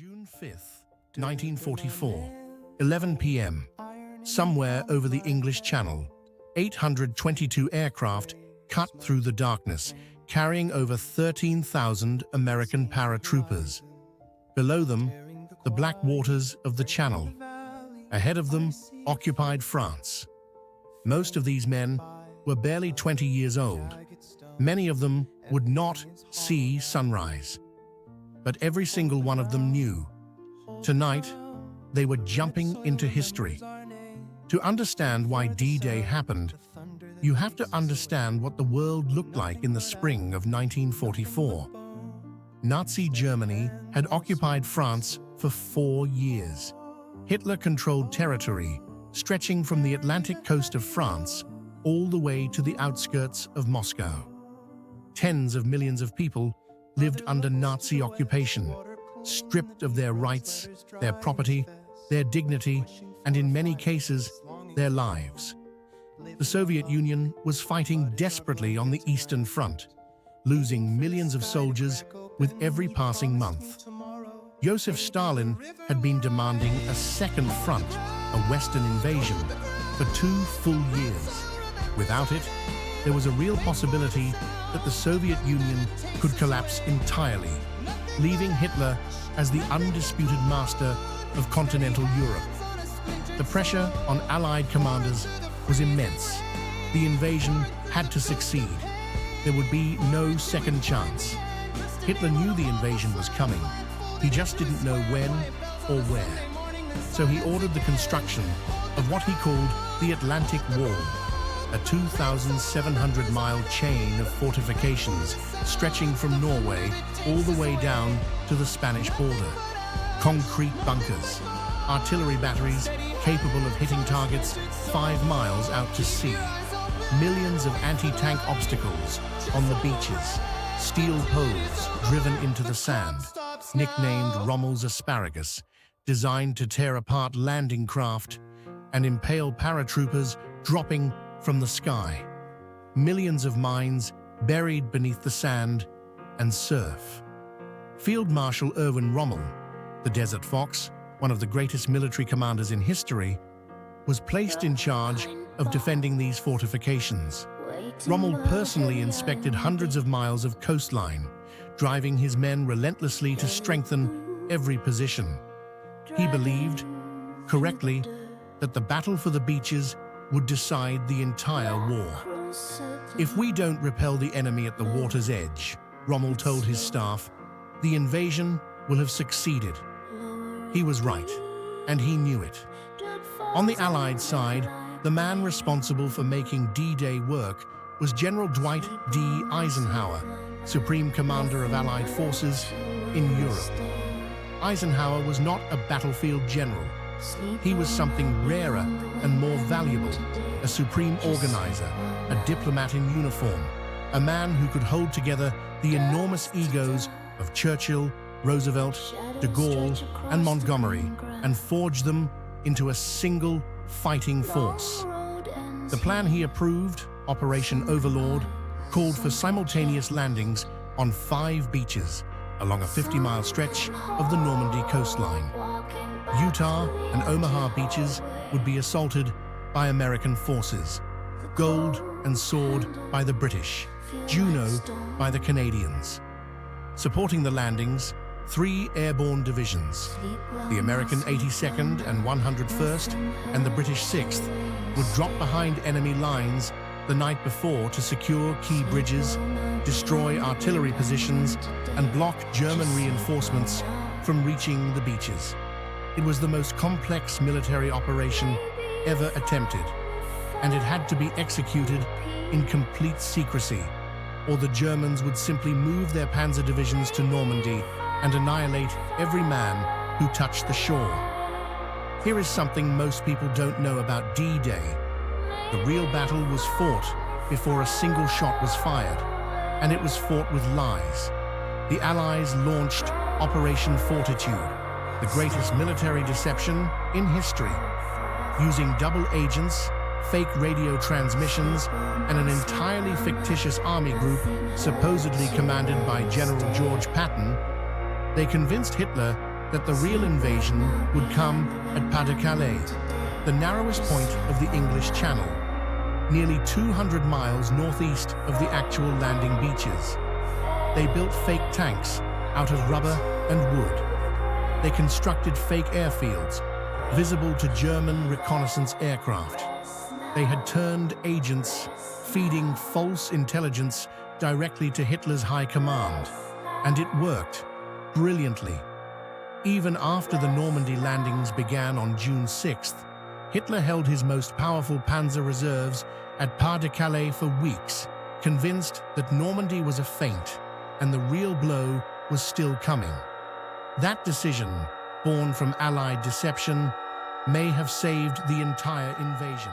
June 5th, 1944, 11 p.m., somewhere over the English Channel, 822 aircraft cut through the darkness, carrying over 13,000 American paratroopers. Below them, the black waters of the Channel. Ahead of them, occupied France. Most of these men were barely 20 years old. Many of them would not see sunrise. But every single one of them knew. Tonight, they were jumping into history. To understand why D-Day happened, you have to understand what the world looked like in the spring of 1944. Nazi Germany had occupied France for 4 years. Hitler controlled territory stretching from the Atlantic coast of France all the way to the outskirts of Moscow. Tens of millions of people lived under Nazi occupation, stripped of their rights, their property, their dignity, and in many cases, their lives. The Soviet Union was fighting desperately on the Eastern Front, losing millions of soldiers with every passing month. Joseph Stalin had been demanding a second front, a Western invasion, for 2 full years. Without it, there was a real possibility that the Soviet Union could collapse entirely, leaving Hitler as the undisputed master of continental Europe. The pressure on Allied commanders was immense. The invasion had to succeed. There would be no second chance. Hitler knew the invasion was coming. He just didn't know when or where. So he ordered the construction of what he called the Atlantic Wall, a 2,700-mile chain of fortifications stretching from Norway all the way down to the Spanish border. Concrete bunkers, artillery batteries capable of hitting targets 5 miles out to sea, millions of anti-tank obstacles on the beaches, steel poles driven into the sand, nicknamed Rommel's asparagus, designed to tear apart landing craft and impale paratroopers dropping from the sky. Millions of mines buried beneath the sand and surf. Field Marshal Erwin Rommel, the Desert Fox, one of the greatest military commanders in history, was placed in charge of defending these fortifications. Rommel personally inspected hundreds of miles of coastline, driving his men relentlessly to strengthen every position. He believed, correctly, that the battle for the beaches would decide the entire war. If we don't repel the enemy at the water's edge, Rommel told his staff, the invasion will have succeeded. He was right, and he knew it. On the Allied side, the man responsible for making D-Day work was General Dwight D. Eisenhower, Supreme Commander of Allied forces in Europe. Eisenhower was not a battlefield general. He was something rarer and more valuable, a supreme organizer, a diplomat in uniform, a man who could hold together the enormous egos of Churchill, Roosevelt, de Gaulle, and Montgomery and forge them into a single fighting force. The plan he approved, Operation Overlord, called for simultaneous landings on 5 beaches along a 50-mile stretch of the Normandy coastline. Utah and Omaha beaches would be assaulted by American forces, Gold and Sword by the British, Juno by the Canadians. Supporting the landings, 3 airborne divisions, the American 82nd and 101st and the British 6th, would drop behind enemy lines the night before to secure key bridges, destroy artillery positions, and block German reinforcements from reaching the beaches. It was the most complex military operation ever attempted, and it had to be executed in complete secrecy, or the Germans would simply move their panzer divisions to Normandy and annihilate every man who touched the shore. Here is something most people don't know about D-Day. The real battle was fought before a single shot was fired, and it was fought with lies. The Allies launched Operation Fortitude, the greatest military deception in history. Using double agents, fake radio transmissions, and an entirely fictitious army group supposedly commanded by General George Patton, they convinced Hitler that the real invasion would come at Pas-de-Calais, the narrowest point of the English Channel, nearly 200 miles northeast of the actual landing beaches. They built fake tanks out of rubber and wood. They constructed fake airfields, visible to German reconnaissance aircraft. They had turned agents, feeding false intelligence directly to Hitler's high command. And it worked brilliantly. Even after the Normandy landings began on June 6th, Hitler held his most powerful panzer reserves at Pas-de-Calais for weeks, convinced that Normandy was a feint and the real blow was still coming. That decision, born from Allied deception, may have saved the entire invasion.